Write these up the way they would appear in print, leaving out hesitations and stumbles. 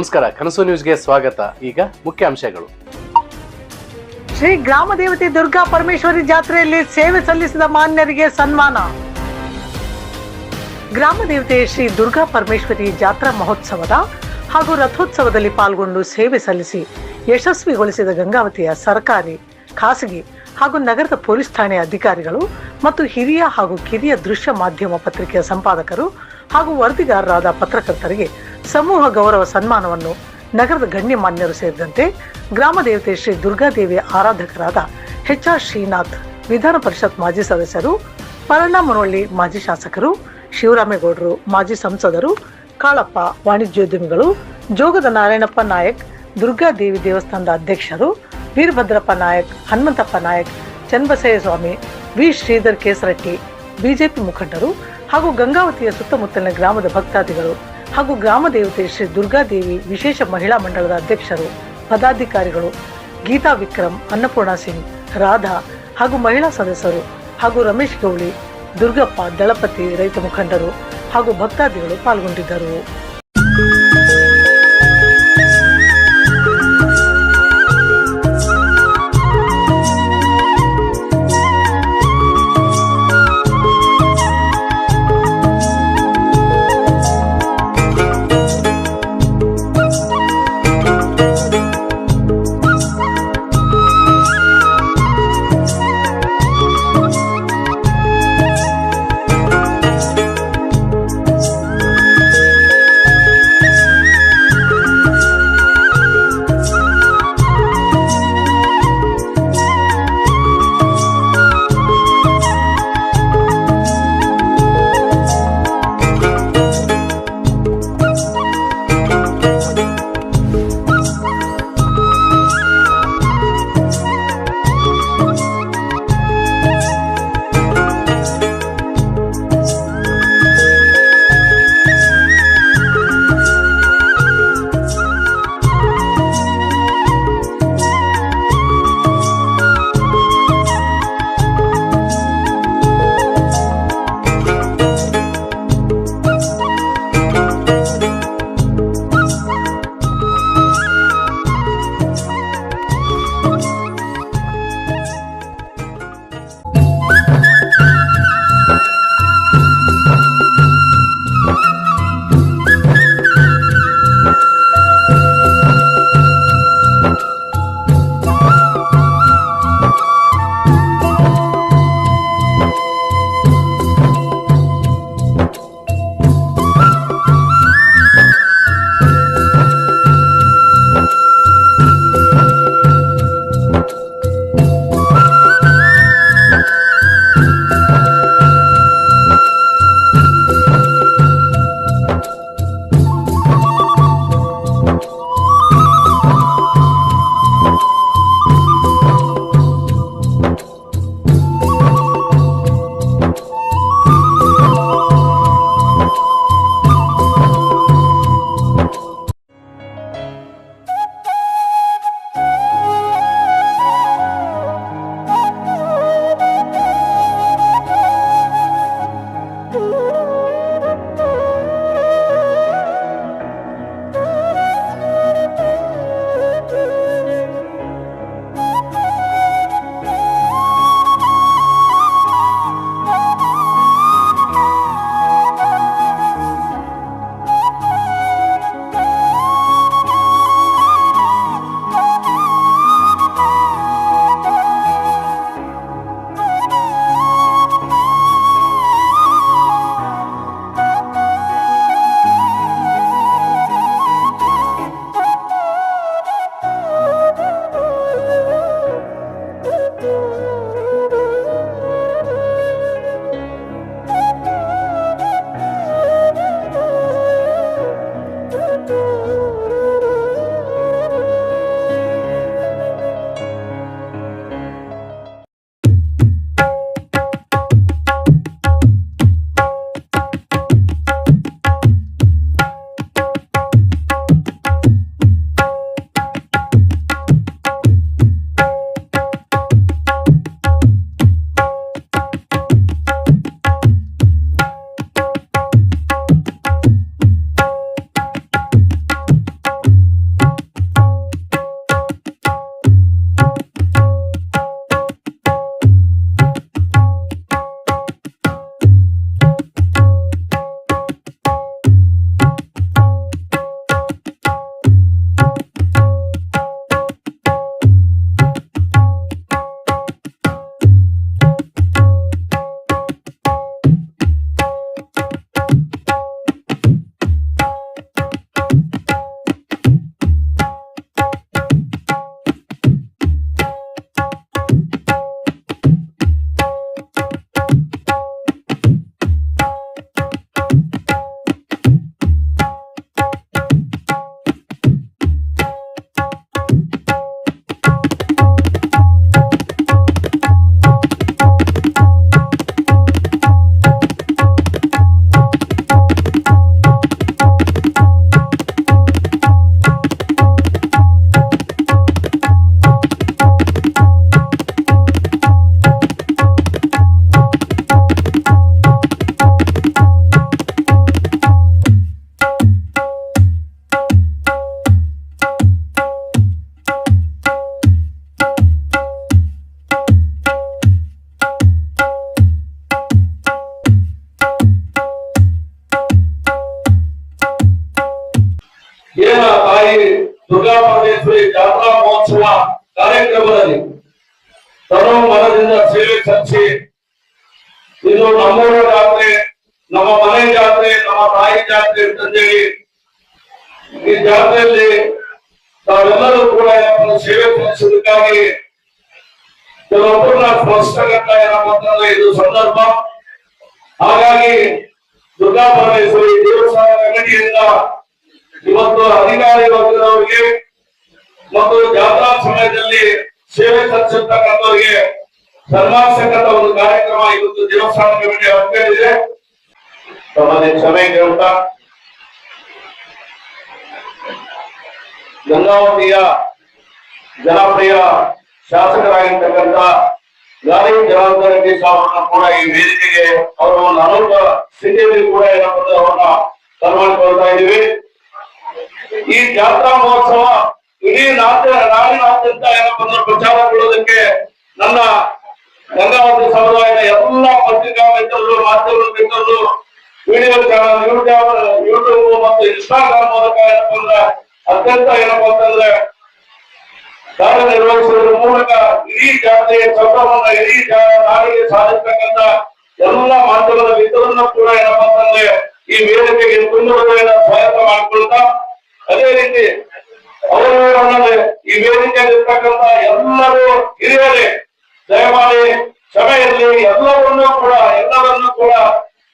ನಮಸ್ಕಾರ, ಕನಸು ನ್ಯೂಸ್ಗೆ ಸ್ವಾಗತ. ಈಗ ಮುಖ್ಯಾಂಶಗಳು. ಶ್ರೀ ಗ್ರಾಮ ದೇವತೆ ದುರ್ಗಾ ಪರಮೇಶ್ವರಿ ಜಾತ್ರೆಯಲ್ಲಿ ಸೇವೆ ಸಲ್ಲಿಸಿದ ಮಾನ್ಯರಿಗೆ ಸನ್ಮಾನ. ಗ್ರಾಮ ದೇವತೆ ಶ್ರೀ ದುರ್ಗಾ ಪರಮೇಶ್ವರಿ ಜಾತ್ರಾ ಮಹೋತ್ಸವದ ಹಾಗೂ ರಥೋತ್ಸವದಲ್ಲಿ ಪಾಲ್ಗೊಂಡು ಸೇವೆ ಸಲ್ಲಿಸಿ ಯಶಸ್ವಿಗೊಳಿಸಿದ ಗಂಗಾವತಿಯ ಸರ್ಕಾರಿ, ಖಾಸಗಿ ಹಾಗೂ ನಗರದ ಪೊಲೀಸ್ ಠಾಣೆಯ ಅಧಿಕಾರಿಗಳು ಮತ್ತು ಹಿರಿಯ ಹಾಗೂ ಕಿರಿಯ ದೃಶ್ಯ ಮಾಧ್ಯಮ ಪತ್ರಿಕೆಯ ಸಂಪಾದಕರು ಹಾಗೂ ವರದಿಗಾರರಾದ ಪತ್ರಕರ್ತರಿಗೆ ಸಮೂಹ ಗೌರವ ಸನ್ಮಾನವನ್ನು ನಗರದ ಗಣ್ಯಮಾನ್ಯರು ಸೇರಿದಂತೆ ಗ್ರಾಮ ದೇವತೆ ಶ್ರೀ ದುರ್ಗಾದೇವಿಯ ಆರಾಧಕರಾದ HR ಶ್ರೀನಾಥ್, ವಿಧಾನ ಪರಿಷತ್ ಮಾಜಿ ಸದಸ್ಯರು, ಪರಣ್ಣ ಮುನವಳ್ಳಿ ಮಾಜಿ ಶಾಸಕರು, ಶಿವರಾಮೇಗೌಡರು ಮಾಜಿ ಸಂಸದರು, ಕಾಳಪ್ಪ ವಾಣಿಜ್ಯೋದ್ಯಮಿಗಳು, ಜೋಗದ ನಾರಾಯಣಪ್ಪ ನಾಯಕ್ ದುರ್ಗಾದೇವಿ ದೇವಸ್ಥಾನದ ಅಧ್ಯಕ್ಷರು, ವೀರಭದ್ರಪ್ಪ ನಾಯಕ್, ಹನುಮಂತಪ್ಪ ನಾಯಕ್, ಚನ್ನಬಸಯ್ಯ ಸ್ವಾಮಿ, ವಿ ಶ್ರೀಧರ್ ಕೇಸರಟ್ಟಿ, ಬಿಜೆಪಿ ಮುಖಂಡರು ಹಾಗೂ ಗಂಗಾವತಿಯ ಸುತ್ತಮುತ್ತಲಿನ ಗ್ರಾಮದ ಭಕ್ತಾದಿಗಳು ಹಾಗೂ ಗ್ರಾಮ ದೇವತೆ ಶ್ರೀ ದುರ್ಗಾದೇವಿ ವಿಶೇಷ ಮಹಿಳಾ ಮಂಡಳದ ಅಧ್ಯಕ್ಷರು, ಪದಾಧಿಕಾರಿಗಳು, ಗೀತಾ ವಿಕ್ರಮ್, ಅನ್ನಪೂರ್ಣ ಸಿಂಗ್, ರಾಧಾ ಹಾಗೂ ಮಹಿಳಾ ಸದಸ್ಯರು ಹಾಗೂ ರಮೇಶ್ ಗೌಳಿ, ದುರ್ಗಪ್ಪ, ದಳಪತಿ, ರೈತ ಮುಖಂಡರು ಹಾಗೂ ಭಕ್ತಾದಿಗಳು ಪಾಲ್ಗೊಂಡಿದ್ದರು. ಕಾರ್ಯಕ್ರಮದಲ್ಲಿ ತನು ಮನದಿಂದ ಸೇವೆ ಸಲ್ಲಿಸಿ ಇದು ನಮ್ಮೂರ ಜಾತ್ರೆ, ನಮ್ಮ ಮನೆ ಜಾತ್ರೆ, ನಮ್ಮ ತಾಯಿ ಜಾತ್ರೆ ಅಂತಂದೇಳಿ ಈ ಜಾತ್ರೆಯಲ್ಲಿ ತಾವೆಲ್ಲರೂ ಕೂಡ ಸೇವೆ ಸಲ್ಲಿಸುವುದಕ್ಕಾಗಿ ಕೆಲವೊಬ್ಬರನ್ನ ಸ್ಪಷ್ಟಗಂತ ಏನಪ್ಪಂತಂದ್ರೆ ಇದು ಸಂದರ್ಭ. ಹಾಗಾಗಿ ದುರ್ಗಾ ಪರಮೇಶ್ವರಿ ದೇವಸ್ಥಾನ ಕಮಿಟಿಯಿಂದ ಇವತ್ತು ಅಧಿಕಾರಿ ವರ್ಗದವರಿಗೆ ಮತ್ತು ಜಾತ್ರಾ ಸಮಯದಲ್ಲಿ ಸೇವೆ ಸಲ್ಲಿಸತಕ್ಕಂಥವರಿಗೆ ಸನ್ಮಾನಿಸತಕ್ಕಂಥ ಒಂದು ಕಾರ್ಯಕ್ರಮ ಇವತ್ತು ದೇವಸ್ಥಾನ ಕಮಿಟಿ ಹಮ್ಮಿಕೊಂಡಿದೆ. ತಮ್ಮಲ್ಲಿ ಕ್ಷಮೆ ಕೇಳ್ತಾ ಗಂಗಾವತಿಯ ಜನಪ್ರಿಯ ಶಾಸಕರಾಗಿರ್ತಕ್ಕಂಥ ಗಾಲಿ ಜನಾರ್ದನ್ ರೆಡ್ಡಿ ಸಾಹೇಬರನ್ನ ಕೂಡ ಈ ವೇದಿಕೆಗೆ ಅವರ ಒಂದು ಅನೂಪ ಸ್ಥಿತಿಯಲ್ಲಿ ಕೂಡ ಏನಪ್ಪಂದ್ರೆ ಅವ್ರನ್ನ ಸನ್ಮಾನಿಸ್ಕೊಳ್ತಾ ಇದ್ದೀವಿ. ಈ ಜಾತ್ರಾ ಮಹೋತ್ಸವ ಇಡೀ ನಾಡಿನಾದ್ಯಂತ ಏನಪ್ಪಂದ್ರೆ ಪ್ರಚಾರಗೊಳ್ಳೋದಕ್ಕೆ ನನ್ನ ಗಂಗಾವತಿ ಸಮುದಾಯದ ಎಲ್ಲ ಪತ್ರಿಕಾ ಮಿತ್ರರು, ಮಾಧ್ಯಮ ಮಿತ್ರರು, ವಿಡಿಯೋ ಚಾನಲ್, ಯೂಟ್ಯೂಬ್ ಮತ್ತು ಇನ್ಸ್ಟಾಗ್ರಾಮ್ ಮೂಲಕ ಏನಪ್ಪಂದ್ರೆ ಅತ್ಯಂತ ಏನಪ್ಪಾ ಅಂತಂದ್ರೆ ಕಾರ್ಯನಿರ್ವಹಿಸುವುದರ ಮೂಲಕ ಇಡೀ ಜಾತ್ರೆಯ ಸಂಭ್ರಮವನ್ನು ಇಡೀ ನಾಡಿಗೆ ಸಾಧಿಸತಕ್ಕಂತ ಎಲ್ಲ ಮಾಧ್ಯಮದ ಮಿತ್ರರನ್ನು ಕೂಡ ಏನಪ್ಪಾ ಅಂತಂದ್ರೆ ಈ ವೇದಿಕೆಗೆ ತುಂಬುವುದನ್ನು ಸ್ವಾಗತ ಮಾಡಿಕೊಳ್ತಾ, ಅದೇ ರೀತಿ ಅವರು ಈ ವೇದಿಕೆಯಲ್ಲಿರ್ತಕ್ಕಂಥ ಎಲ್ಲರೂ ಹಿರಿಯರೇ ದಯಮಾಡಿ ಕ್ಷಮೆ ಇರಲಿ. ಎಲ್ಲರನ್ನೂ ಕೂಡ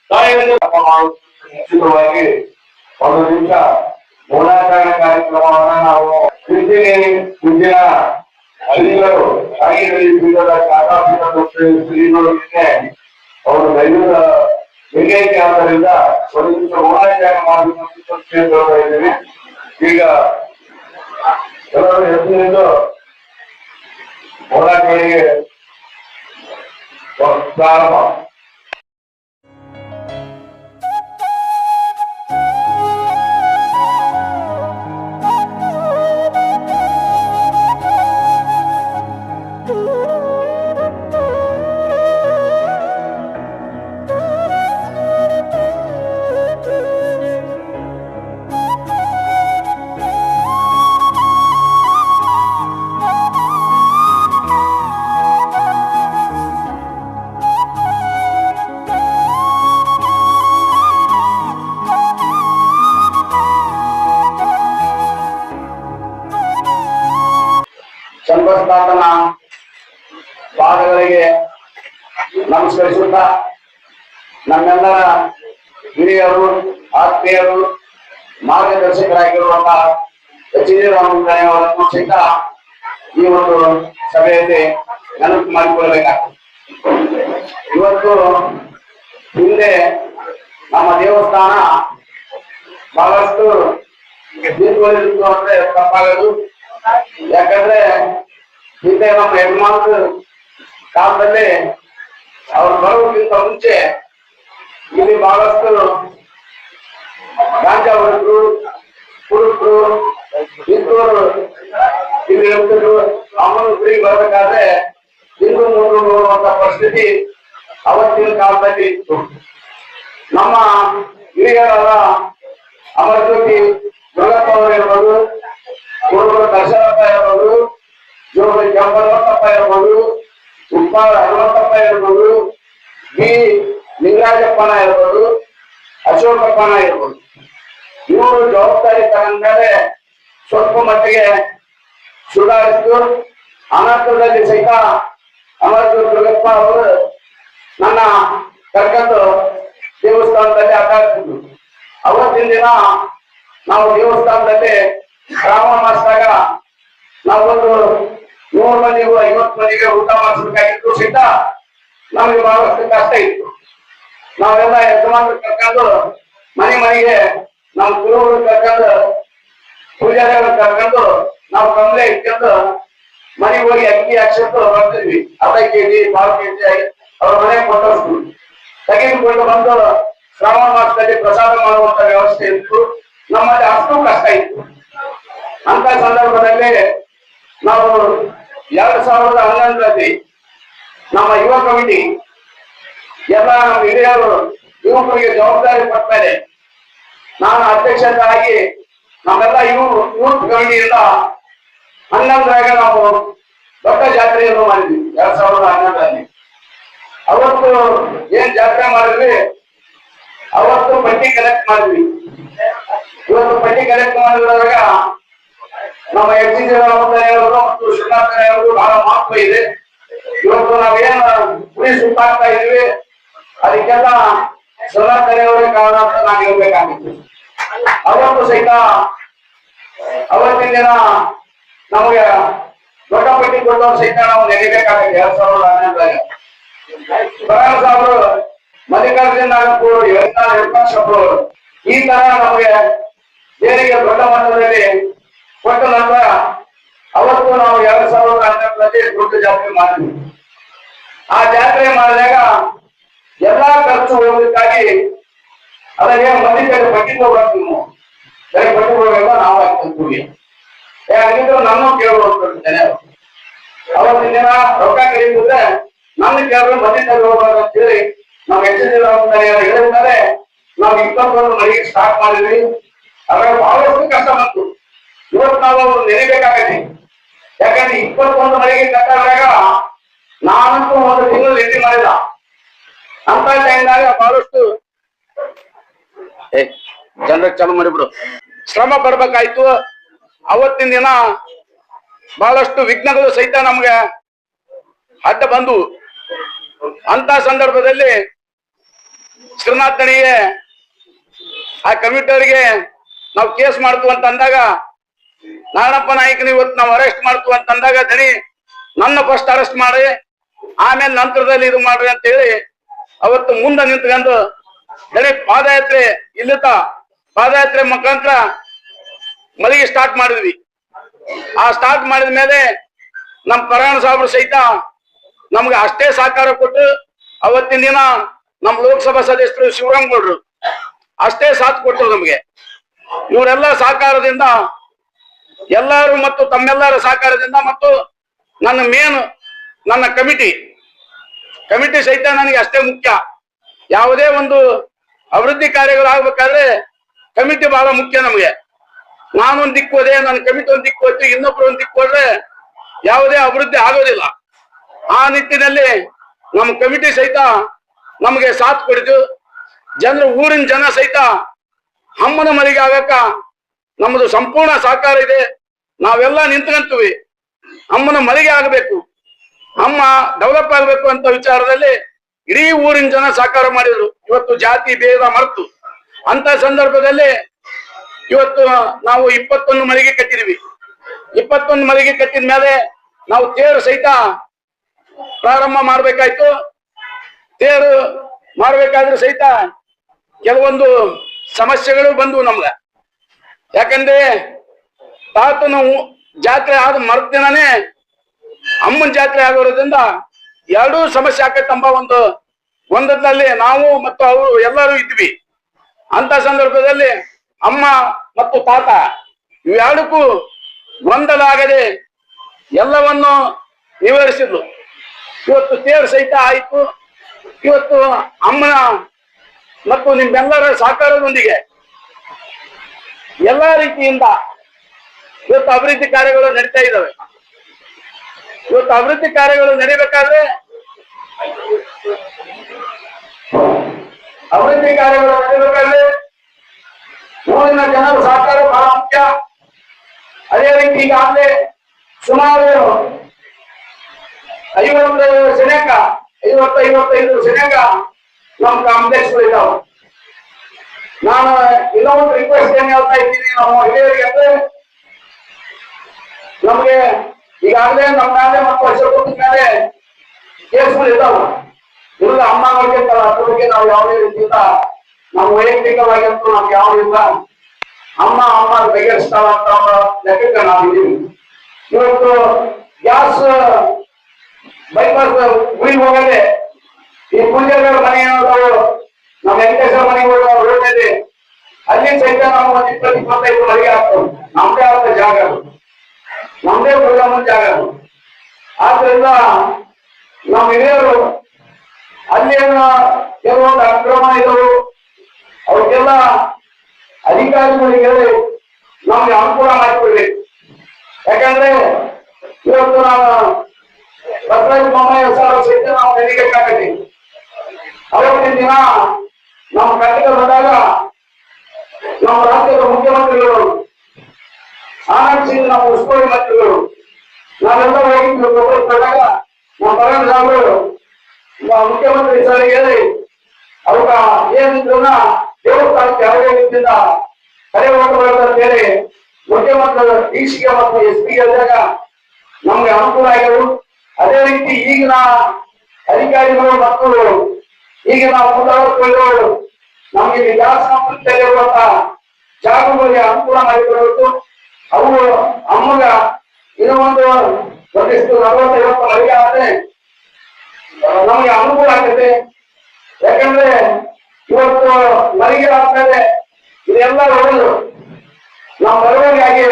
ತಾಯಿಯಿಂದ ನಿಶ್ಚಿತವಾಗಿ ಒಂದು ನಿಮಿಷ ಮೌನಾಚರಣೆ ಕಾರ್ಯಕ್ರಮವನ್ನ ನಾವು ಮುಂದಿನ ಅಧಿಕಾರು ಸಾಗಿನಲ್ಲಿ ಪೀಠದ ಶಾಖಾಪೀಠದ ಶ್ರೀಗಳಿಗೆ ಅವರು ದೈವದ ವೇದಿಕೆ ಆದ್ದರಿಂದ ಒಂದು ನಿಮಿಷ ಮೌನಾಚರಣೆ ಮಾಡಬೇಕು ಇದ್ದೇವೆ. ಈಗ ಎಲ್ಲರೂ ಹೆಸರಿನಿಂದ ಮೌನಾಚರಣೆಗೆ ಪ್ರಾರಂಭ. ಚನ್ನಬಸವನ ಪಾದಗಳಿಗೆ ನಮಸ್ಕರಿಸುತ್ತಾ ನಮ್ಮೆಲ್ಲರ ಹಿರಿಯರು, ಆತ್ಮೀಯರು, ಮಾರ್ಗದರ್ಶಕರಾಗಿರುವಂತಹ ಎಚ್ ಡಿ ರಾಮಚಂದ್ರಯ್ಯವರನ್ನು ಸಹಿತ ಈ ಒಂದು ಸಭೆಯಲ್ಲಿ ನೆನಪು ಮಾಡಿಕೊಳ್ಳಬೇಕಾಗ್ತದೆ. ಇವತ್ತು ಹಿಂದೆ ನಮ್ಮ ದೇವಸ್ಥಾನ ಬಹಳಷ್ಟು ದೀರ್ಘವಹಿಸಿತ್ತು ಅಂದ್ರೆ ತಪ್ಪಾಗದು. ಯಾಕಂದ್ರೆ ಹಿಂದೆ ನಮ್ಮ ಯಜಮಾನರ ಕಾಲದಲ್ಲಿ ಅವ್ರು ಬರೋದಕ್ಕಿಂತ ಮುಂಚೆ ಇಲ್ಲಿ ಬಹಳಷ್ಟು ಗಾಂಜಾ ಹೊಡೆದ್ರು, ಕುರುಕರು, ಹಿಂದೂರು ಇಲ್ಲಿ ಇರ್ತಿದ್ರು. ಅಮ್ಮನ ಗುಡಿಗೆ ಬರ್ಬೇಕಾದ್ರೆ ಹಿಂದೂ ಮುಂದೆ ನೋಡುವಂತ ಪರಿಸ್ಥಿತಿ ಅವತ್ತಿನ ಕಾಲದಲ್ಲಿ ಇತ್ತು. ನಮ್ಮ ಹಿರಿಯರಾದ ಅಮರಜ್ಯೋತಿ ದುರ್ಗಪ್ಪ ಅವರು ಇರ್ಬೋದು, ಕುರುಬರ ದರ್ಶನಪ್ಪ ಇರ್ಬೋದು, ಜೋಗ ಕೆಂಪನಪ್ಪ ಇರ್ಬೋದು, ಉಪ್ಪಾರ ಹನುಮಂತಪ್ಪ ಇರ್ಬೋದು, ಬಿ ಲಿಂಗರಾಜಪ್ಪನ ಇರ್ಬೋದು, ಅಶೋಕಪ್ಪನ ಇರ್ಬೋದು, ಇವರು ಜವಾಬ್ದಾರಿ ತಗೊಂಡ್ಮೇಲೆ ಸ್ವಲ್ಪ ಮಟ್ಟಿಗೆ ಸುಧಾರಿಸಿತು. ಅನಂತರದಲ್ಲಿ ಸಹಿತ ಅಮರಜ್ಯೋತಿ ದುರ್ಗಪ್ಪ ಅವರು ನನ್ನ ಕರ್ಕೊಂಡು ದೇವಸ್ಥಾನದಲ್ಲಿ ಆಟ ಆಡ್ತಿದ್ರು. ಅವತ್ತಿನ ದಿನ ನಾವು ದೇವಸ್ಥಾನದಲ್ಲಿ ಶ್ರಾವಣ ಮಾಸದಾಗ ನಾವೊಂದು 100 ಮಂದಿಗೂ 50 ಮಂದಿಗೆ ಊಟ ಮಾಡಿಸ್ಬೇಕಾಗಿತ್ತು. ಸಹಿತ ನಮಗೆ ಬಹಳಷ್ಟು ಕಷ್ಟ ಇತ್ತು. ನಾವೆಲ್ಲ ಯಜಮಾನರು ಕರ್ಕೊಂಡು ಮನೆಗೆ ನಾವು ಗುರುಗಳು ಕರ್ಕೊಂಡು ಪೂಜಾರಿಗಳು ಕರ್ಕೊಂಡು ನಾವು ಕಂಬಳೆ ಇಟ್ಕೊಂಡು ಮನೆಗೆ ಹೋಗಿ ಅಕ್ಕಿ ಅಕ್ಷತ್ತು ಬರ್ತಿದ್ವಿ. ಅರ್ಧ ಕೆಜಿ 1/4 ಕೆಜಿ ಅವ್ರ ಮನೆಗೆ ಕೊಟ್ಟು ತೆಗೆದುಕೊಂಡು ಬಂದು ಶ್ರಾವಣ ಮಾಸದಲ್ಲಿ ಪ್ರಸಾದ ಮಾಡುವಂತ ವ್ಯವಸ್ಥೆ ಇತ್ತು. ನಮ್ಮಲ್ಲಿ ಅಷ್ಟು ಕಷ್ಟ ಇತ್ತು. ಅಂತ ಸಂದರ್ಭದಲ್ಲಿ ನಾವು 2011ರಲ್ಲಿ ನಮ್ಮ ಯುವ ಕಮಿಟಿ ಎಲ್ಲ ನಮ್ಮ ಹಿರಿಯರು ಯುವಕರಿಗೆ ಜವಾಬ್ದಾರಿ ಕೊಡ್ತಾರೆ. ನಾನು ಅಧ್ಯಕ್ಷರಾಗಿ ನಮ್ಮೆಲ್ಲ ಯೂತ್ ಕಮಿಟಿಯಿಂದ 11ರಾಗ ನಾವು ದೊಡ್ಡ ಜಾತ್ರೆಯನ್ನು ಮಾಡಿದ್ವಿ 2012ರಲ್ಲಿ. ಅವತ್ತು ಏನ್ ಜಾತ್ರೆ ಮಾಡಿದ್ವಿ, ಅವತ್ತು ಪಟ್ಟಿ ಕಲೆಕ್ಟ್ ಮಾಡಿದ್ವಿ. ಇವತ್ತು ಪಟ್ಟಿ ಕಲೆಕ್ಟ್ ಮಾಡಿದಾಗ ನಮ್ಮ ಎಚ್ ಡಿ ಅವರು ಮತ್ತು ಶ್ರೀನಾಥ ಅವರು ಬಹಳ ಮಹತ್ವ ಇದೆ. ಇವತ್ತು ನಾವೇನ್ ಗುಡಿ ಸುತ್ತಾಗ್ತಾ ಇದೀವಿ ಅದಕ್ಕೆಲ್ಲ ಶ್ರೀನಾಥ ಅವರೇ ಕಾರಣ ಅಂತ ನಾನು ಹೇಳ್ಬೇಕಾಗಿತ್ತು. ಅವತ್ತು ಸಹಿತ ಅವತ್ತಿನ ದಿನ ನಮಗೆ ದೊಡ್ಡ ಪಟ್ಟಿ ಕೊಟ್ಟವ್ರು ಸಹಿತ ನಾವು ನೆನೆಬೇಕಾಗುತ್ತೆ. 2012ರಲ್ಲಿ ಬರಾಳ ಸಾಹೇಬರು, ಮಲ್ಲಿಕಾರ್ಜುನ ನಾಗಪುರ, ಯತ್ನಾಳ್ ಈ ತರ ನಮಗೆ ದೇವರಿಗೆ ದೊಡ್ಡ ಮಟ್ಟದಲ್ಲಿ ಕೊಟ್ಟ ನಂತರ ಅವತ್ತು ನಾವು 2012ರಲ್ಲಿ ದೊಡ್ಡ ಜಾತ್ರೆ ಮಾಡಿದ್ವಿ. ಆ ಜಾತ್ರೆ ಮಾಡಿದಾಗ ಎಲ್ಲಾ ಖರ್ಚು ಹೋಗ್ಲಿಕ್ಕಾಗಿ ಅದಕ್ಕೆ ಮಂದಿ ಕಡೆ ಪಟ್ಟಿ ಹೋಗ್ಬೇಕು, ನೀವು ಬೇರೆ ಪಟ್ಟಿ ಹೋಗಲ್ಲ ನಾವು ಹಾಕ್ತೀವಿ. ಹಾಗಿದ್ರು ನನ್ನ ಕೇಳುವಂತ ಜನ ಅವತ್ತಿನ ದಿನ ರೊಕ್ಕ ಕರೀತಿದ್ರೆ ನನ್ನ ಕೇಳಿದ್ರೆ ಮಂದಿ ಕಡೆ ಹೋಗ್ಬಾರ್ದು ಅಂತ ಹೇಳಿ ನಾವು ಹೇಳಿದ್ದಾರೆ. ನಾವು 21 ಮನೆಗೆ ಸ್ಟಾರ್ಟ್ ಮಾಡಿದ್ವಿ. ಅದ್ರಾಗ ಬಹಳಷ್ಟು ಕಷ್ಟ ಬಂತು. ಇವತ್ತು ನಾವು ನೆನೆಬೇಕಾಗತ್ತೆ. ಯಾಕಂದ್ರೆ 21 ಮನೆಗೆ ಕಟ್ಟಾದಾಗ ನಾನಂತೂ ಒಂದು ತಿಂಗಳು ನಿದ್ದೆ ಮಾಡಿಲ್ಲ. ಅಂತ ಟೈಮ್ದಾಗ ಬಹಳಷ್ಟು ಜನರಿಗೆ ಚಾಲು ಮಾಡಿಬಿಡು ಶ್ರಮ ಪಡ್ಬೇಕಾಯ್ತು. ಅವತ್ತಿನ ದಿನ ಬಹಳಷ್ಟು ವಿಘ್ನಗಳು ಸಹಿತ ನಮ್ಗೆ ಅಡ್ಡ ಬಂದು, ಅಂತ ಸಂದರ್ಭದಲ್ಲಿ ಶ್ರೀನಾಥನಿಗೆ ಆ ಕಮಿಟಿಯವರಿಗೆ ನಾವು ಕೇಸ್ ಮಾಡ್ತು ಅಂತ ಅಂದಾಗ, ನಾರಾಯಣಪ್ಪ ನಾಯ್ಕನ ಇವತ್ತು ನಾವು ಅರೆಸ್ಟ್ ಮಾಡ್ತು ಅಂತ ಅಂದಾಗ ದಣಿ ನನ್ನ ಫಸ್ಟ್ ಅರೆಸ್ಟ್ ಮಾಡಿ ಆಮೇಲೆ ನಂತರದಲ್ಲಿ ಇದು ಮಾಡ್ರಿ ಅಂತ ಹೇಳಿ ಅವತ್ತು ಮುಂದೆ ನಿಂತ್ಕೊಂಡು ದಣಿ ಪಾದಯಾತ್ರೆ ಇಲ್ಲಿತ ಪಾದಯಾತ್ರೆ ಮುಖಾಂತರ ಮಳಿಗೆ ಸ್ಟಾರ್ಟ್ ಮಾಡಿದ್ವಿ. ಆ ಸ್ಟಾರ್ಟ್ ಮಾಡಿದ ಮೇಲೆ ನಮ್ಮ ಪರಾಣ ಸಾಹೇಬರು ಸಹಿತ ನಮ್ಗೆ ಅಷ್ಟೇ ಸಹಕಾರ ಕೊಟ್ಟು ಅವತ್ತಿನ ದಿನ ನಮ್ಮ ಲೋಕಸಭಾ ಸದಸ್ಯರು ಶಿವರಾಮಗೌಡರು ಅಷ್ಟೇ ಸಾಥ್ ಕೊಟ್ಟರು ನಮ್ಗೆ. ಇವರೆಲ್ಲ ಸಹಕಾರದಿಂದ ಎಲ್ಲರೂ ಮತ್ತು ತಮ್ಮೆಲ್ಲರ ಸಹಕಾರದಿಂದ ಮತ್ತು ನನ್ನ ಕಮಿಟಿ ಸಹಿತ ನನಗೆ ಅಷ್ಟೇ ಮುಖ್ಯ. ಯಾವುದೇ ಒಂದು ಅಭಿವೃದ್ಧಿ ಕಾರ್ಯಗಳಾಗಬೇಕಾದ್ರೆ ಕಮಿಟಿ ಬಹಳ ಮುಖ್ಯ ನಮ್ಗೆ. ನಾನೊಂದು ದಿಕ್ಕು ಹೋದೆ, ನನ್ನ ಕಮಿಟಿ ಒಂದು ದಿಕ್ಕು ಹೋಯ್ತು, ಇನ್ನೊಬ್ರು ಒಂದು ದಿಕ್ಕು ಹೋದ್ರೆ ಯಾವುದೇ ಅಭಿವೃದ್ಧಿ ಆಗೋದಿಲ್ಲ. ಆ ನಿಟ್ಟಿನಲ್ಲಿ ನಮ್ಮ ಕಮಿಟಿ ಸಹಿತ ನಮಗೆ ಸಾಥ್ ಕೊಡಿತು. ಊರಿನ ಜನ ಸಹಿತ ಅಮ್ಮನ ಮನೆಗೆ ಆಗಕ್ಕ ನಮ್ಮದು ಸಂಪೂರ್ಣ ಸಹಕಾರ ಇದೆ. ನಾವೆಲ್ಲ ನಿಂತ್ಕೊಂತೀವಿ, ಅಮ್ಮನ ಮನೆಗೆ ಆಗಬೇಕು, ಅಮ್ಮ ಡೆವಲಪ್ ಆಗಬೇಕು ಅಂತ ವಿಚಾರದಲ್ಲಿ ಇಡೀ ಊರಿನ ಜನ ಸಹಕಾರ ಮಾಡಿದ್ರು. ಇವತ್ತು ಜಾತಿ ಭೇದ ಮರೆತು ಅಂತ ಸಂದರ್ಭದಲ್ಲಿ ಇವತ್ತು ನಾವು 21 ಮನೆಗೆ ಕಟ್ಟಿದ್ವಿ. 21 ಮನೆಗೆ ಕಟ್ಟಿದ ಮೇಲೆ ನಾವು ತೇರು ಸಹಿತ ಪ್ರಾರಂಭ ಮಾಡ್ಬೇಕಾಯ್ತು. ತೇರು ಮಾಡ್ಬೇಕಾದ್ರೆ ಸಹಿತ ಕೆಲವೊಂದು ಸಮಸ್ಯೆಗಳು ಬಂದವು ನಮ್ಗೆ. ಯಾಕಂದ್ರೆ ತಾತನು ಜಾತ್ರೆ ಆದ ಮರುದಿನನೇ ಅಮ್ಮನ ಜಾತ್ರೆ ಆಗೋದ್ರಿಂದ ಎರಡೂ ಸಮಸ್ಯೆ ಆಕತ್ತಂಬ ಒಂದರಲ್ಲಿ ನಾವು ಮತ್ತು ಅವರು ಎಲ್ಲರೂ ಇದ್ವಿ. ಅಂತ ಸಂದರ್ಭದಲ್ಲಿ ಅಮ್ಮ ಮತ್ತು ತಾತ ಇವೆರಡಕ್ಕೂ ಗೊಂದಲ ಆಗದೆ ಎಲ್ಲವನ್ನು ನಿವಾರಿಸಿದ್ಲು. ಇವತ್ತು ತೇರು ಸಹಿತ ಆಯ್ತು. ಇವತ್ತು ಅಮ್ಮನ ಮತ್ತು ನಿಮ್ಮೆಲ್ಲರ ಸಹಕಾರದೊಂದಿಗೆ ಎಲ್ಲಾ ರೀತಿಯಿಂದ ಇವತ್ತು ಅಭಿವೃದ್ಧಿ ಕಾರ್ಯಗಳು ನಡೀತಾ ಇದ್ದಾವೆ. ಇವತ್ತು ಅಭಿವೃದ್ಧಿ ಕಾರ್ಯಗಳು ನಡೀಬೇಕಾದ್ರೆ ಊರಿನ ಜನರ ಸಹಕಾರ ಬಹಳ ಮುಖ್ಯ. ಅದೇ ರೀತಿ ಈಗಾಗಲೇ ಸುಮಾರು 50 ಸೆನೆಕ 50-55 ಸೆನೆಕ ನಮ್ಮ ಕಾಂಪ್ಲೆಕ್ಸ್ಗಳು ಇದ್ದಾವೆ. ನಾನು ಇನ್ನೊಂದು ರಿಕ್ವೆಸ್ಟ್ ಏನ್ ಹೇಳ್ತಾ ಇದ್ದೀನಿ ನಮ್ಮ ಹಿರಿಯರಿಗೆ ಅಂದ್ರೆ, ನಮ್ಗೆ ಈಗಾಗಲೇ ನಮ್ಮ ಮೇಲೆ ಮತ್ತು ವರ್ಷ ಮೇಲೆ ಕೇಸ್ಗಳು ಇದ್ದಾವೆ. ಇವಾಗ ಅಮ್ಮ ನೋಡ್ಕೊಂತಲ್ಲ, ಅದ್ರ ಬಗ್ಗೆ ನಾವು ಯಾವುದೇ ರೀತಿಯಿಂದ ನಾವು ವೈಯಕ್ತಿಕವಾಗಿಂತೂ ನಮ್ಗೆ ಯಾವುದಿಲ್ಲ. ಅಮ್ಮ ಬಗೆಹರಿಸ್ತಾಳ ಅಂತ ಲೆಕ್ಕಕ್ಕೆ ನಾವಿದ್ದೀವಿ. ಇವತ್ತು ಗ್ಯಾಸ್ ಬೈಪಾಸ್ ಊರಿಗೆ ಹೋಗದೆ ಈ ಪೂಜೆಗಳ ಮನೆ ಏನಾದ್ರು ನಮ್ಮ ವೆಂಕಟೇಶ್ವರ ಮನೆಗೆ ಹೋಗುವ ರೋಡ್ ಇದೆ, ಅಲ್ಲಿ ಸಹಿತ ನಾವು 20-25 ಮನೆಗೆ ಆಗ್ತವೆ. ನಮ್ದೇ ಆದ ಜಾಗ, ನಮ್ದೇ ಪ್ರೋಗ್ರಾಮ್ ಜಾಗ. ಆದ್ರಿಂದ ನಮ್ಮ ಹಿರಿಯರು ಅಲ್ಲೇನ ಕೆಲವೊಂದು ಅಕ್ರಮ ಇದ್ದವು, ಅವ್ರಿಗೆಲ್ಲ ಅಧಿಕಾರಿಗಳಿಗೆ ಹೇಳಿ ನಮ್ಗೆ ಅನುಕೂಲ ಮಾಡಿಕೊಡ್ಬೇಕು. ಯಾಕಂದ್ರೆ ಇವತ್ತು ನಾವು ಅವತ್ತಿನ ದಿನ ನಮ್ಮ ಕರ್ನಾಟಕ ಬಂದಾಗ ನಮ್ಮ ರಾಜ್ಯದ ಮುಖ್ಯಮಂತ್ರಿಗಳು ಆನಂದ್ ಸಿಂಗ್ ನಮ್ಮ ಉಸ್ತುವಾರಿ ಮಂತ್ರಿಗಳು ನಾವೆಲ್ಲ ಹೋಗಿ ಬಂದಾಗ ನಮ್ಮ ಬರಣ ಸಾಹೇಬರು ಮುಖ್ಯಮಂತ್ರಿ ಸರ್ ಹೇಳಿ ಅವ್ರ ಏನಿದ್ರು ದೇವಸ್ಥಾನಕ್ಕೆ ಯಾವುದೇ ರೀತಿಯಿಂದ ಕರೆ ಅಂತ ಹೇಳಿ ಮುಖ್ಯಮಂತ್ರಿ ಡಿಸಿಗೆ ಮತ್ತು ಎಸ್ ಪಿ ಹೇಳಿದಾಗ ನಮ್ಗೆ ಅನುಕೂಲ ಆಗಿರು. ಅದೇ ರೀತಿ ಈಗಿನ ಅಧಿಕಾರಿಗಳು ಮತ್ತು ಈಗಿನ ಮುಂದಾಳುಗಳು ನಮಗೆ ವಿಧಾನಸಭೆಯಲ್ಲಿರುವಂತಹ ಜಾಗಗಳಿಗೆ ಅನುಕೂಲ ಮಾಡಿಕೊಡಬೇಕು. ಅವು ಅಮ್ಮಗ ಇನ್ನೂ ಒಂದಿಷ್ಟು 40-50 ಮಳಿಗೆ ಆದ್ರೆ ನಮಗೆ ಅನುಕೂಲ ಆಗ್ತದೆ. ಯಾಕಂದ್ರೆ ಇವತ್ತು ಮಳಿಗೆ ಆಗ್ತದೆ ಇದೆಲ್ಲ ಒಳ್ಳೆಯದು. ನಾವು ಬರುವವರಿಗಾಗಿ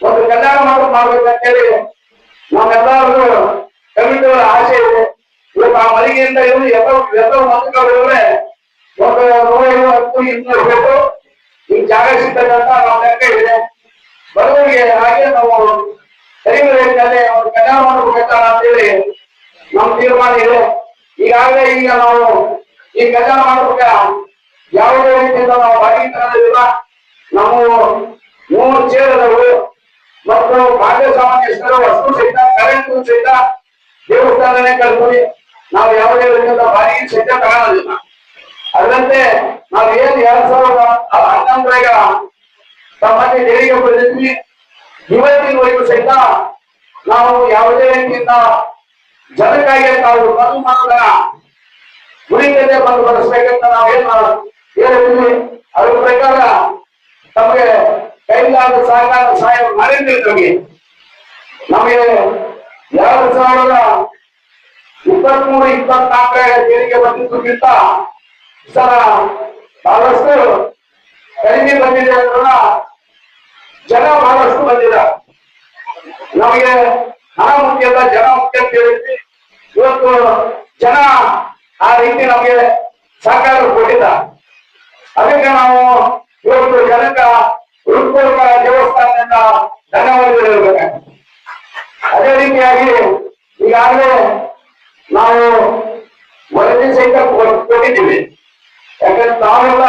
ಒಂದು ಕಲ್ಯಾಣ ಮಂಟಪ ಮಾಡ್ಬೇಕಂತ ಹೇಳಿ ನಮ್ಮೆಲ್ಲರಿಗೂ ಕಮಿಟಿಯವರ ಆಸೆ ಇದೆ. ಇವತ್ತು ಆ ಮಳಿಗೆಯಿಂದ ಎಲ್ಲರೂ ಮಂತ್ರಿಗಳಿದ್ರೆ ಒಂದು 150-200 ಬೇಕು. ಈ ಜಾಗ ಸಿಗ್ತಕ್ಕಂತ ನಮ್ಮ ಲೆಕ್ಕ ಇದೆ. ಬಡವರಿಗೆ ಹಾಗೆ ನಾವು ಕಡಿಮೆ ರೇಟ್ನಲ್ಲಿ ಒಂದು ಕಲ್ಯಾಣ ಮಾಡಬೇಕಂತ ಅಂತೇಳಿ ನಮ್ಮ ತೀರ್ಮಾನ ಇದೆ. ಈಗಾಗಲೇ ಈಗ ನಾವು ಈ ಕಲ್ಯಾಣ ಮಾಡಬೇಕ ಯಾವುದೇ ರೀತಿಯಿಂದ ನಾವು ಬಾಡಿಗೆ ತಗೋದಿಲ್ಲ. ನಾವು 3 ಚೇರ್ ಅದಾವು ಮತ್ತು ಭಾಗ್ಯ ಸಾಮಾನ್ಯ ವಸ್ತು ಸಹಿತ ಕರೆಂಟ್ ಸಹಿತ ದೇವಸ್ಥಾನನೇ ಕಳ್ತೀವಿ. ನಾವು ಯಾವುದೇ ರೀತಿಯಿಂದ ಬಾಡಿಗೆ ಸಹಿತ ತಗೊಳ್ಳೋದಿಲ್ಲ. ಅದರಂತೆ ನಾವು ಏನ್ 2011 ತಮ್ಮಲ್ಲಿ ದೇಣಿಗೆ ಪಡೆದಿದ್ವಿ. ಇವತ್ತಿನವರೆಗೂ ಸಹಿತ ನಾವು ಯಾವುದೇ ರೀತಿಯಿಂದ ಜನಕ್ಕಾಗಿ ನಾವು ಬಂದು ಮಾತ್ರ ಗುರಿಗತೆ ಬಂದು ಬರೆಸ್ಬೇಕಂತ ನಾವೇನು ಹೇಳಿದ್ವಿ. ಅದ್ರ ಪ್ರಕಾರ ತಮಗೆ ಕೈಲಾದ ಸಹಾಯ ಮಾಡಿದ್ದೀವಿ. ನಮಗೆ 2023-24 ದೇಣಿಗೆ ಬಂದಿದ್ದಕ್ಕಿಂತ ಸರ ಬಹಳಷ್ಟು ಕಡಿಮೆ ಬಂದಿದೆ ಅಂದ್ರೆ ಜನ ಬಹಳಷ್ಟು ಬಂದಿದ್ದಾರೆ. ನಮಗೆ ಹಣ ಮುಖ್ಯ ಅಲ್ಲ, ಜನ ಮುಖ್ಯ ಅಂತ ಹೇಳಿದ್ವಿ. ಇವತ್ತು ಜನ ಆ ರೀತಿ ನಮಗೆ ಸಹಕಾರ ಕೊಟ್ಟಿದ್ದಾರೆ. ಅದಕ್ಕೆ ನಾವು ಇವತ್ತು ಜನಕ ಹೃತ್ಪೂರ್ವಕ ದೇವಸ್ಥಾನದಿಂದ ಧನ್ಯವಾದಗಳು ಹೇಳ್ಬೇಕಾಗ್ತದೆ. ಅದೇ ರೀತಿಯಾಗಿ ಈಗಾಗಲೇ ನಾವು ವರದಿ ಸಹಿತ ಕೊಟ್ಟಿದ್ದೀವಿ. ಯಾಕಂದ್ರೆ ನಾವೆಲ್ಲ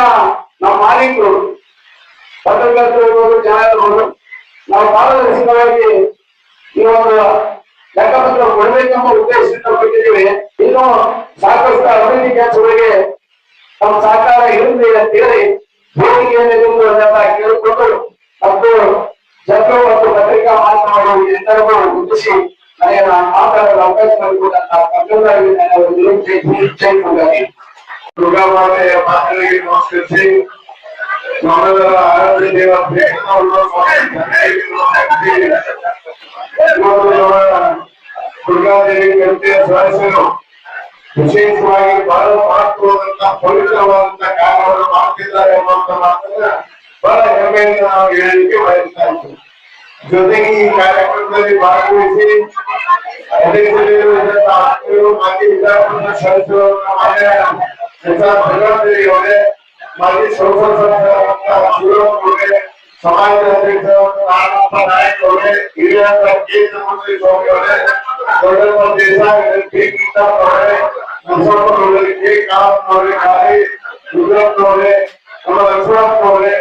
ನಮ್ಮ ಮಾಲೀಕರು ಪತ್ರಕರ್ತರು ಜನರು ನಾವು ಪಾರದರ್ಶಕವಾಗಿ ಈ ಒಂದು ಲೆಕ್ಕಪತ್ರ ಕೊಡಬೇಕೆಂಬ ಉದ್ದೇಶದಿಂದ ಕೊಟ್ಟಿದ್ದೀವಿ. ಇನ್ನು ಸಾಕಷ್ಟು ಅಭಿವೃದ್ಧಿ ಕೆಲಸಗಳಿಗೆ ನಮ್ಮ ಸಹಕಾರ ಇರುತ್ತದೆ ಅಂತ ಹೇಳಿ ಬೇಡಿಕೆಯನ್ನು ಕೇಳಿಕೊಂಡು ಮತ್ತು ಜನರು ಮತ್ತು ಪತ್ರಿಕಾ ಮಾಧ್ಯಮಗಳು ಎಲ್ಲರಿಗೂ ಉದ್ದೇಶಿಸಿ ನನಗೆ ಮಾತಾಡಲು ಅವಕಾಶ ಮಾಡಿಕೊಟ್ಟಂತ ದುರ್ಗಾಮಾತೆಯ ಪಾತ್ರೆಗೆ ನಮಸ್ಕರಿಸಿ ನಮ್ಮೆಲ್ಲರ ಆರಾಧ್ಯ ದೇವತೆ ದುರ್ಗಾದೇವಿ ಗಂಟೆಯ ಸದಸ್ಯರು ವಿಶೇಷವಾಗಿ ಬಹಳ ಮಹತ್ವವಾದಂತಹ ಪವಿತ್ರವಾದಂತಹ ಕಾರ್ಯವನ್ನು ಮಾಡ್ತಿದ್ದಾರೆ ಎಂಬಂತ ಮಾತನ್ನ ಬಹಳ ಹೆಮ್ಮೆಯಿಂದ ನಾವು ಹೇಳಲಿಕ್ಕೆ ಬಯಸ್ತಾ ಇದ್ದೀವಿ. ಜೊತೆಗೆ ಈ ಕಾರ್ಯಕ್ರಮದಲ್ಲಿ ಭಾಗವಹಿಸಿ ಅದೇ ಮಾಜಿ ವಿಧಾನಸಭಾ ಸದಸ್ಯರು ಮಾನ್ಯ ಭಗವಂತರಿ ಅವರೇ, ಮಾಜಿ ಸಂಸತ್ ಸದಸ್ಯರಾದಂತಹ ಶಿವರಾಮ್ ಅವರೇ, ಸಮಾಜದ ಅಧ್ಯಕ್ಷರಾದಂತಹ ನಾರಾಯಣಪ್ಪ ನಾಯಕ್ ಅವರೇ, ಹಿರಿಯರಾದ ಕೇಂದ್ರ ಮಂತ್ರಿ ಸ್ವಾಮಿ ಅವರೇ, ದೊಡ್ಡಪ್ಪ ದೇಸಾಯಿ ಪಿ ಕಿತ್ತಪ್ಪ ಅವರೇ, ಮುಸಪ್ಪ ಅವರೇ, ಕೆ ಕಾಮತ್ ಅವರೇ, ಗಾಳಿ ರುದ್ರಪ್ಪ ಅವರೇ, ನಮ್ಮ ಲಕ್ಷ್ಮಣಪ್ಪ ಅವರೇ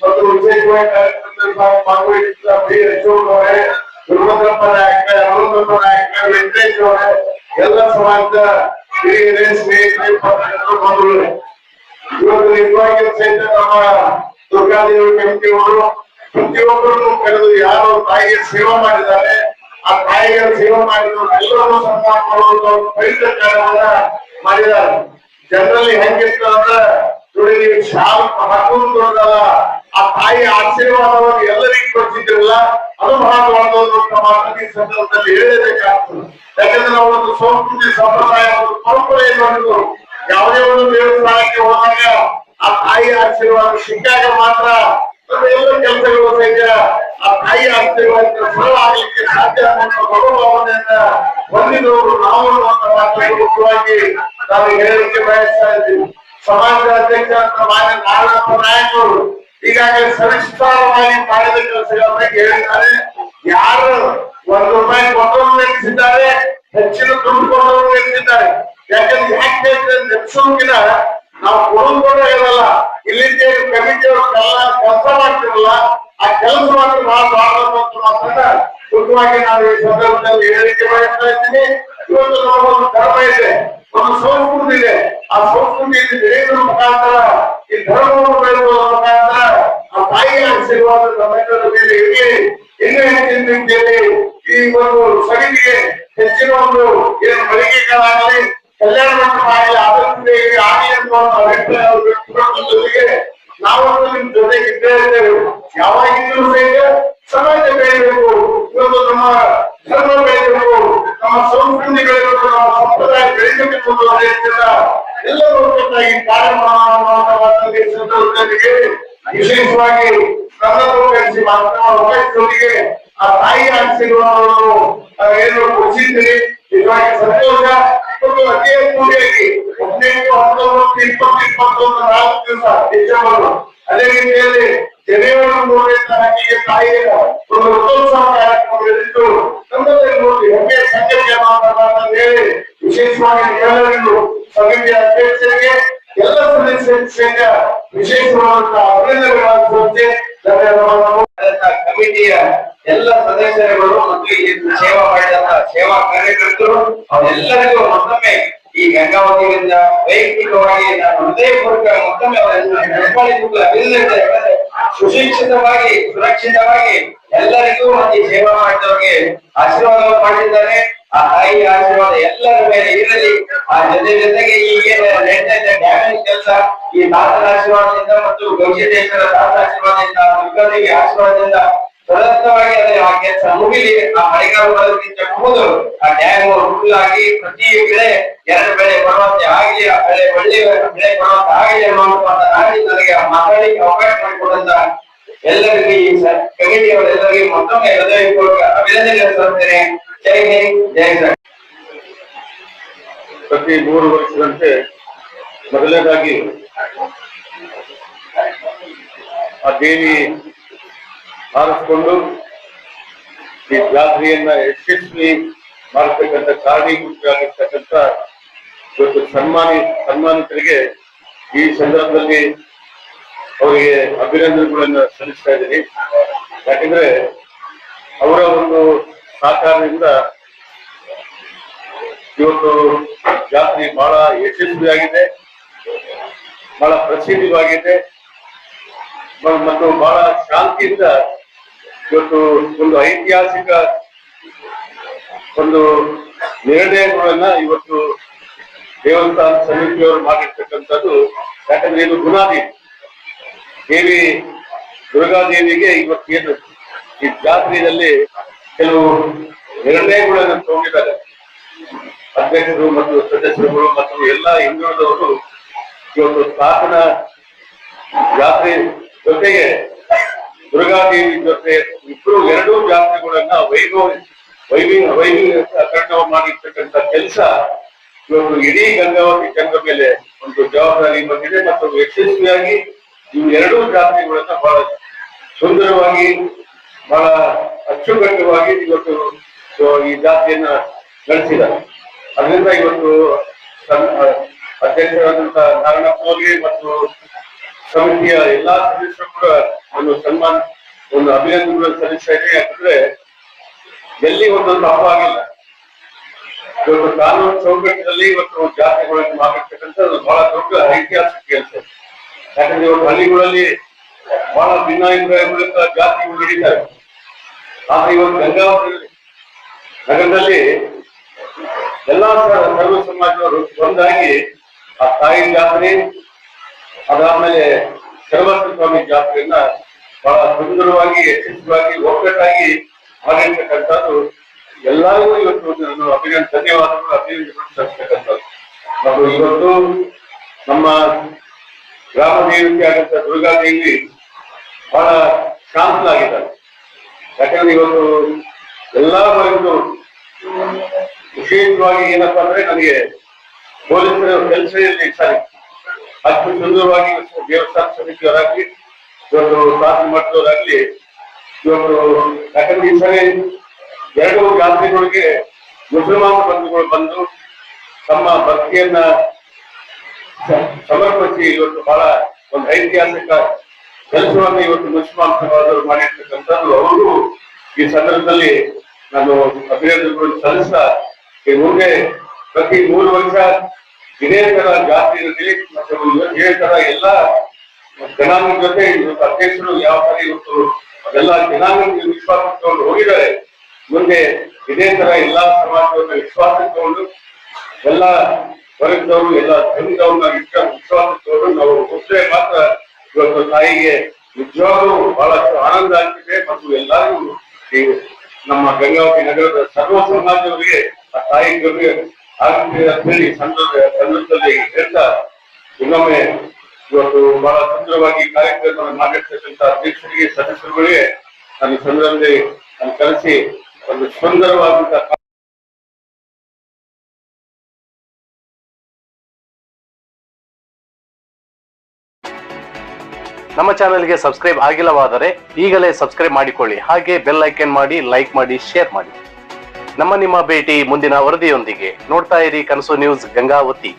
ಮತ್ತು ವಿಶೇಷವಾಗಿ ಕಾರ್ಯಕ್ರಮದಲ್ಲಿ ಭಾಗವಹಿಸಿದ ಬಿ ಅಶೋಕ್ ಅವರೇ, ಗುರುಭದ್ರಪ್ಪ ನಾಯಕ, ಅರುಣಪ್ಪ ನಾಯಕ, ವೆಂಕಟೇಶ್ ಅವರೇ, ಎಲ್ಲ ಸಮಾಜದ ಹಿರಿಯರೇ, ಸ್ನೇಹಿತರೆ, ಬಂಧುಗಳೇ, ಇವತ್ತು ನಿಜವಾಗಿ ಸಹಿತ ನಮ್ಮ ದುರ್ಗಾದೇವಿ ಕಮಿಟಿಯವರು ಪ್ರತಿಯೊಬ್ಬರನ್ನು ಕರೆದು ಯಾರು ತಾಯಿಗೆ ಸೇವೆ ಮಾಡಿದ್ದಾರೆ ಆ ತಾಯಿಗೆ ಸೇವೆ ಮಾಡಿದವರು ಎಲ್ಲರನ್ನು ಸನ್ಮಾನ ಮಾಡುವಂತ ಪವಿತ್ರ ಕಾರ್ಯವನ್ನ ಮಾಡಿದ್ದಾರೆ. ಜನರಲ್ಲಿ ಹೆಂಗಿರ್ತದಂದ್ರೆ ನೋಡಿ, ನೀವು ಶಾಲ್ ಹಾಕುವುದು ಆ ತಾಯಿ ಆಶೀರ್ವಾದವನ್ನು ಎಲ್ಲರಿಗೂ ಕೊಡ್ತಿದ್ರಲ್ಲ, ಅದು ಮಹತ್ವವಾದದ್ದು ನಮ್ಮ ಈ ಸಂದರ್ಭದಲ್ಲಿ ಹೇಳಬೇಕಾಗ್ತದೆ. ಯಾಕಂದ್ರೆ ನಾವು ಒಂದು ಸಂಸ್ಕೃತಿ ಸಂಪ್ರದಾಯ ಒಂದು ಪರಂಪರೆಯನ್ನು ಹೊಂದಿದ್ದು ಯಾವುದೇ ಒಂದು ದೇವಸ್ಥಾನಕ್ಕೆ ಹೋದಾಗ ಆ ತಾಯಿ ಆಶೀರ್ವಾದ ಸಿಕ್ಕಾಗ ಮಾತ್ರ ಎಲ್ಲ ಕೆಲಸಗಳು ಸಹಿತ ಆ ತಾಯಿ ಆಶೀರ್ವಾದಕ್ಕೆ ಸರಳ ಆಗ್ಲಿಕ್ಕೆ ಸಾಧ್ಯ ಅನ್ನುವಂಥ ಮನೋಭಾವನೆಯನ್ನ ಹೊಂದಿದವರು ನಾವು ಅನ್ನುವಂಥ ಮಾತನ್ನು ಮುಖ್ಯವಾಗಿ ನಾವು ಹೇಳಲಿಕ್ಕೆ ಬಯಸ್ತಾ ಇದ್ದೀವಿ. ಸಮಾಜದ ಅಧ್ಯಕ್ಷ ಮಾನ್ಯ ನಾರಾಯಣಪ್ಪ ನಾಯಕ್ ಅವರು ಈಗಾಗಲೇ ಸವಿಸ್ತಾರವಾಗಿ ಮಾಡಿದ ಕೆಲಸಗಳನ್ನ ಹೇಳಿದ್ದಾರೆ. ಯಾರು ₹1 ಕೊಟ್ಟವರು ನಿಲ್ಲಿಸಿದ್ದಾರೆ, ಹೆಚ್ಚಿನ ದುಡ್ಡು ಕೊಟ್ಟವರು ನಿಲ್ಲಿಸಿದ್ದಾರೆ. ಯಾಕಂದ್ರೆ ಯಾಕೆ ನೆಪ್ಸೋಕಿನ ನಾವು ಕೊಡೋದು ಇರಲ್ಲ, ಇಲ್ಲಿಂದ ಕಮಿಟಿಯವರು ಕೆಲಸ ಮಾಡ್ತಿರಲ್ಲ, ಆ ಕೆಲಸವನ್ನು ನಾವು ಮಾಡಬೇಕು ಮಾತ್ರ ಮುಖ್ಯವಾಗಿ ನಾನು ಈ ಸಂದರ್ಭದಲ್ಲಿ ಹೇಳಿಕೆ ಮಾಡ್ತಾ ಇದ್ದೀನಿ. ಇವತ್ತು ನಮಗೊಂದು ಧರ್ಮ ಇದೆ, ಒಂದು ಸಂಸ್ಕೃತಿ ಇದೆ. ಆ ಸಂಸ್ಕೃತಿಯಲ್ಲಿ ಬೆಳೆಯುವ ಮುಖಾಂತರ, ಈ ಧರ್ಮವನ್ನು ಬೆಳೆಯುವ ಮುಖಾಂತರ ಆ ತಾಯಿಯ ಆಶೀರ್ವಾದ ನಮ್ಮೆಲ್ಲರ ಮೇಲೆ ಇರಲಿ. ಇನ್ನೂ ಹೆಚ್ಚಿನ ರೀತಿಯಲ್ಲಿ ಈ ಒಂದು ಸಮಿತಿಗೆ ಹೆಚ್ಚಿನ ಒಂದು ಏನು ಮಳಿಗೆಗಳಾಗಲಿ, ಕಲ್ಯಾಣ ಮಂಟಪ ಆಗಲಿ, ಆದಷ್ಟು ಆಗಲಿ ಅನ್ನುವ ಅಭಿಪ್ರಾಯ ಜೊತೆಗೆ ನಾವು ನಿಮ್ ಜೊತೆಗೆ ಇದ್ದೇ ಇದ್ದೇವೆ. ಯಾವಾಗಿದ್ರೂ ಸಹಿತ ಸಮಾಜ ಬೆಳೆಯಬೇಕು, ಇವತ್ತು ನಮ್ಮ ಧರ್ಮ ಬೆಳೆಯಬೇಕು, ನಮ್ಮ ಸಂಸ್ಕೃತಿ ಬೆಳೆಯಬೇಕು, ನಮ್ಮ ಸಂಪ್ರದಾಯ ಬೆಳೆಯಬೇಕು ಅನ್ನೋದ್ರಿಂದ ಎಲ್ಲರೂ ಒಟ್ಟಾಗಿ ಕಾರ್ಯಕ್ರಮಕ್ಕೆ ವಿಶೇಷವಾಗಿ ನನ್ನನ್ನು ಕಳಿಸಿ ಜೊತೆಗೆ ಆ ತಾಯಿಯ ಆಶೀರ್ವಾದವನ್ನು ಏನು ಕೊಡಿಸಿದ್ದೀರಿ. ನಿಜವಾಗಿ ಸಂತೋಷ. ಮತ್ತು ಅತಿ ಹೆಚ್ಚಾಗಿ 18, 19, 20, 21 4 ದಿವಸ ಡಿಸೆಂಬರ್, ಅದೇ ರೀತಿಯಲ್ಲಿ ಜನವರಿ 3ನೇ ತಾರೀಕಿಗೆ ತಾಯಿಯ ಒಂದು ರಥೋತ್ಸವ ಕಾರ್ಯಕ್ರಮ ನಡೆದಿದ್ದು ನಮ್ಮಲ್ಲಿ ನೋಡಿ ಹೆಮ್ಮೆಯ ಸಂಗತಿಯನ್ನು ಹೇಳಿ ವಿಶೇಷವಾಗಿ ಎಲ್ಲರಿಗೂ ಸಮಿತಿಯ ಅಧ್ಯಕ್ಷರಿಗೆ ಎಲ್ಲ ಸದಸ್ಯರಿಗೆ ವಿಶೇಷವಾದಂತಹ ಅಭಿನಂದನೆಗಳನ್ನು ಕಮಿಟಿಯ ಎಲ್ಲ ಸದಸ್ಯರುಗಳು ಮತ್ತು ಈ ಸೇವಾ ಮಾಡಿದಂತಹ ಸೇವಾ ಕಾರ್ಯಕರ್ತರು ಅವರೆಲ್ಲರಿಗೂ ಮತ್ತೊಮ್ಮೆ ಈ ಗಂಗಾವತಿಯಿಂದ ವೈಯಕ್ತಿಕವಾಗಿ ನಾನು ಹೃದಯಪೂರ್ವಕ ಮತ್ತೊಮ್ಮೆ ಅಭಿನಂದನೆ. ಸುಶಿಕ್ಷಿತವಾಗಿ ಸುರಕ್ಷಿತವಾಗಿ ಎಲ್ಲರಿಗೂ ಮತ್ತು ಸೇವಾ ಮಾಡಿದವರಿಗೆ ಆಶೀರ್ವಾದ ಮಾಡಿದ್ದಾರೆ. ಆ ತಾಯಿ ಆಶೀರ್ವಾದ ಎಲ್ಲರ ಮೇಲೆ ಇರಲಿ. ಆ ಜೊತೆಗೆ ಈಗೇನು ನಡೀತಾ ಇದೆ ಡ್ಯಾಮೇಜ್ ಕೆಲಸ, ಈ ತಾತನ ಆಶೀರ್ವಾದದಿಂದ ಮತ್ತು ಗೌಶೇಶ್ವರ ತಾತ ಆಶೀರ್ವಾದದಿಂದ, ದುರ್ಗಾದೇವಿ ಆಶೀರ್ವಾದದಿಂದ ಸತತವಾಗಿ ಅದೇ ಆ ಕೆಲಸ ಮುಗಿಲಿ. ಆ ಮಳೆಗಾಲ ಬರೋದಕ್ಕಿಂತ ಮೊದಲು ಆ ಡ್ಯಾಮ್ ಫುಲ್ ಆಗಿ ಪ್ರತಿ ಬೆಳೆ 2 ಬೆಳೆ ಬರುವಂತೆ ಆಗಲಿ, ಆ ಬೆಳೆ ಒಳ್ಳೆ ಬೆಳೆ ಬರುವಂತೆ ಆಗಲಿ ಅನ್ನುವಂತ ನನಗೆ ಮಾತಾಡಲಿಕ್ಕೆ ಅವಕಾಶ ಮಾಡಿಕೊಡಂತ ಎಲ್ಲರಿಗೂ ಈ ಕಮಿಟಿಯವರೆಲ್ಲರಿಗೂ ಮತ್ತೊಮ್ಮೆ ಹೃದಯಪೂರ್ವಕ ಅಭಿನಂದನೆ ಸಲ್ಲಿಸುತ್ತೇನೆ. ಜೈ ಹಿಂದ್, ಜೈ ಸರ್. ಪ್ರತಿ 3 ವರ್ಷದಂತೆ ಮೊದಲನೇದಾಗಿ ಆ ದೇವಿ ಆರಿಸಿಕೊಂಡು ಈ ಜಾತ್ರೆಯನ್ನ ಯಶಸ್ವಿ ಮಾಡತಕ್ಕಂಥ ಕಾರಣೀಭೂತರಾಗಿರ್ತಕ್ಕಂಥ ಇವತ್ತು ಸನ್ಮಾನಿತರಿಗೆ ಈ ಸಂದರ್ಭದಲ್ಲಿ ಅವರಿಗೆ ಅಭಿನಂದನೆಗಳನ್ನ ಸಲ್ಲಿಸ್ತಾ ಇದ್ದೀನಿ. ಯಾಕಂದ್ರೆ ಅವರ ಒಂದು ಸಹಕಾರದಿಂದ ಇವತ್ತು ಜಾತ್ರೆ ಬಹಳ ಯಶಸ್ವಿಯಾಗಿದೆ, ಬಹಳ ಪ್ರಸಿದ್ಧವಾಗಿದೆ ಮತ್ತು ಬಹಳ ಶಾಂತಿಯಿಂದ ಇವತ್ತು ಒಂದು ಐತಿಹಾಸಿಕ ಒಂದು ನಿರ್ಣಯಗಳನ್ನ ಇವತ್ತು ದೇವಸ್ಥಾನ ಸಮಿತಿಯವರು ಮಾಡಿರ್ತಕ್ಕಂಥದ್ದು. ಯಾಕಂದ್ರೆ ಇದು ಗುಣಾದಿ ದೇವಿ ದುರ್ಗಾದೇವಿಗೆ ಇವತ್ತೇನು ಈ ಜಾತ್ರೆಯಲ್ಲಿ ಕೆಲವು ನಿರ್ಣಯಗಳನ್ನು ತಗೊಂಡಿದ್ದಾರೆ ಅಧ್ಯಕ್ಷರು ಮತ್ತು ಸದಸ್ಯರುಗಳು ಮತ್ತು ಎಲ್ಲ ಹಿಂದುಳಿದವರು. ಇವತ್ತು ತಾತನ ಜಾತ್ರೆ ಜೊತೆಗೆ ದುರ್ಗಾದೇವಿ ಜೊತೆ ಇಬ್ಬರು 2 ಜಾತ್ರೆಗಳನ್ನ ವೈಭವ ಮಾಡಿರ್ತಕ್ಕಂಥ ಕೆಲಸ ಇವತ್ತು ಇಡೀ ಗಂಗಾವತಿ ಜನರ ಮೇಲೆ ಒಂದು ಜವಾಬ್ದಾರಿ ಬಂದಿದೆ. ಮತ್ತು ಯಶಸ್ವಿಯಾಗಿ ಇವು 2 ಜಾತ್ರೆಗಳನ್ನ ಬಹಳ ಸುಂದರವಾಗಿ ಬಹಳ ಅಚ್ಚುಕಟ್ಟುವಾಗಿ ಇವತ್ತು ಈ ಜಾತ್ರೆಯನ್ನ ನಡೆಸಿದ್ದಾರೆ. ಅದರಿಂದ ಇವತ್ತು ಅಧ್ಯಕ್ಷರಾದಂತಹ ನಾರಾಯಣಪ್ಪನವರಿಗೆ ಮತ್ತು ಸಮಿತಿಯ ಎಲ್ಲಾ ಸದಸ್ಯರು ಕೂಡ ಒಂದು ಅಭಿನಂದನೆಗಳನ್ನು ಸಲ್ಲಿಸ್ತಾ ಇದೆ. ಯಾಕಂದ್ರೆ ಎಲ್ಲಿ ಒಂದೊಂದು ತಪ್ಪಾಗಿಲ್ಲ. ಇವತ್ತು ಕಾನೂನು ಚೌಕಟ್ಟಿನಲ್ಲಿ ಇವತ್ತು ಜಾತ್ರೆಗಳನ್ನು ಮಾಡಿರ್ತಕ್ಕಂಥದ್ದು ಬಹಳ ದೊಡ್ಡ ಐತಿಹಾಸಿಕ ಕೆಲಸ. ಯಾಕಂದ್ರೆ ಇವತ್ತು ಹಳ್ಳಿಗಳಲ್ಲಿ ಬಹಳ ಭಿನ್ನಾಭಿಪ್ರಾಯಗಳಿಂದ ಜಾತಿಗಳು ನಡೀತಾರೆ. ಆದ್ರೆ ಇವತ್ತು ಗಂಗಾವತಿ ನಗರದಲ್ಲಿ ಎಲ್ಲಾ ಸರ್ವ ಸಮಾಜದವರು ಒಂದಾಗಿ ಆ ತಾಯಿ ಜಾತ್ರೆ, ಅದಾದ್ಮೇಲೆ ಶರವಸ್ತ್ರ ಸ್ವಾಮಿ ಜಾತ್ರೆಯನ್ನ ಬಹಳ ಸುಂದರವಾಗಿ ಯಶಸ್ವಿಯಾಗಿ ಒಗ್ಗಟ್ಟಾಗಿ ಮಾಡಿರ್ತಕ್ಕಂಥದ್ದು ಎಲ್ಲರಿಗೂ ಇವತ್ತು ನಾನು ಧನ್ಯವಾದಗಳು ಅಭಿನಂದನೆಗಳು. ಮತ್ತು ಇವತ್ತು ನಮ್ಮ ಗ್ರಾಮ ದೇವತೆ ಆದಂತ ದುರ್ಗಾದೇವಿ ಬಹಳ ಶಾಂತಲಾಗಿದ್ದಾರೆ. ಯಾಕಂದ್ರೆ ಇವತ್ತು ಎಲ್ಲಾ ಒಂದು ವಿಶೇಷವಾಗಿ ಏನಪ್ಪಾ ಅಂದ್ರೆ ನನಗೆ ಪೊಲೀಸರ ಕೆಲಸ ಸಾರಿ ಅಷ್ಟು ಸುಂದರವಾಗಿ ದೇವಸ್ಥಾನ ಸಮಿತಿಯವರಾಗ್ಲಿ ಇವತ್ತು ಶಾಸನ ಮಟ್ಟದವರಾಗ್ಲಿ ಇವತ್ತು ಯಾಕಂದ್ರೆ ಈ ಸರಿ 2 ಜಾತ್ರೆಗಳಿಗೆ ಮುಸಲ್ಮಾನ ಬಂಧುಗಳು ಬಂದು ತಮ್ಮ ಭಕ್ತಿಯನ್ನ ಸಮರ್ಪಿಸಿ ಇವತ್ತು ಬಹಳ ಒಂದು ಐತಿಹಾಸಿಕ ಕೆಲಸವನ್ನು ಇವತ್ತು ಮುಸ್ಲಿಂ ಸಮಾಜದವರು ಮಾಡಿರ್ತಕ್ಕಂಥದ್ದು. ಅವರು ಈ ಸಂದರ್ಭದಲ್ಲಿ ನಾನು ಅಭಿನಂದನೆಗಳನ್ನು ಸಲ್ಲಿಸ್ತಾ ಈ ಮುಂದೆ ಪ್ರತಿ 3 ವರ್ಷ ಇದೇ ತರ ಜಾತಿ ಇರಲಿ ಮತ್ತು ಇದೇ ತರ ಎಲ್ಲ ಜನಾಂಗದ ಜೊತೆ ಇವತ್ತು ಅಧ್ಯಕ್ಷರು ಯಾವ ತರ ಇವತ್ತು ಅದೆಲ್ಲ ಜನಾಂಗ ವಿಶ್ವಾಸ ತಗೊಂಡು ಹೋಗಿದ್ದಾರೆ. ಮುಂದೆ ಇದೇ ತರ ಎಲ್ಲಾ ಸಮಾಜವನ್ನು ವಿಶ್ವಾಸ ತಗೊಂಡು ಎಲ್ಲ ವರ್ಗದವರು ಎಲ್ಲ ಧರ್ಮದವ್ರನ್ನ ವಿಶ್ವಾಸ ತಗೊಂಡು ನಾವು ಒಬ್ಬರೇ ಮಾತ್ರ ಇವತ್ತು ತಾಯಿಗೆ ನಿಜವಾಗ್ಲೂ ಬಹಳಷ್ಟು ಆನಂದ ಆಗ್ತಿದೆ. ಮತ್ತು ಎಲ್ಲರಿಗೂ ಈ ನಮ್ಮ ಗಂಗಾವತಿ ನಗರದ ಸರ್ವ ಸಮಾಜದವರಿಗೆ ಆ ತಾಯಿ ಕೃಪೆ ಆಗ್ತಿದೆ ಅಂತ ಹೇಳಿ ಸಂದರ್ಭದಲ್ಲಿ ಹೇಳ್ತಾ ಇನ್ನೊಮ್ಮೆ ಇವತ್ತು ಬಹಳ ಸುಂದರವಾಗಿ ಕಾರ್ಯಕ್ರಮವನ್ನು ಮಾಡಿರ್ತಕ್ಕಂಥ ಅಧ್ಯಕ್ಷರಿಗೆ ಸದಸ್ಯರುಗಳಿಗೆ ನಾನು ಈ ಸಂದರ್ಭದಲ್ಲಿ ನಾನು ಕರೆಸಿ ಒಂದು ಸುಂದರವಾದಂತಹ ನಮ್ಮ ಚಾನೆಲ್ಗೆ ಸಬ್ಸ್ಕ್ರೈಬ್ ಆಗಿಲ್ಲವಾದರೆ ಈಗಲೇ ಸಬ್ಸ್ಕ್ರೈಬ್ ಮಾಡಿಕೊಳ್ಳಿ. ಹಾಗೆ ಬೆಲ್ ಐಕನ್ ಮಾಡಿ, ಲೈಕ್ ಮಾಡಿ, ಶೇರ್ ಮಾಡಿ. ನಿಮ್ಮ ಭೇಟಿ ಮುಂದಿನ ವರದಿಯೊಂದಿಗೆ. ನೋಡ್ತಾ ಇರಿ ಕನಸು ನ್ಯೂಸ್ ಗಂಗಾವತಿ.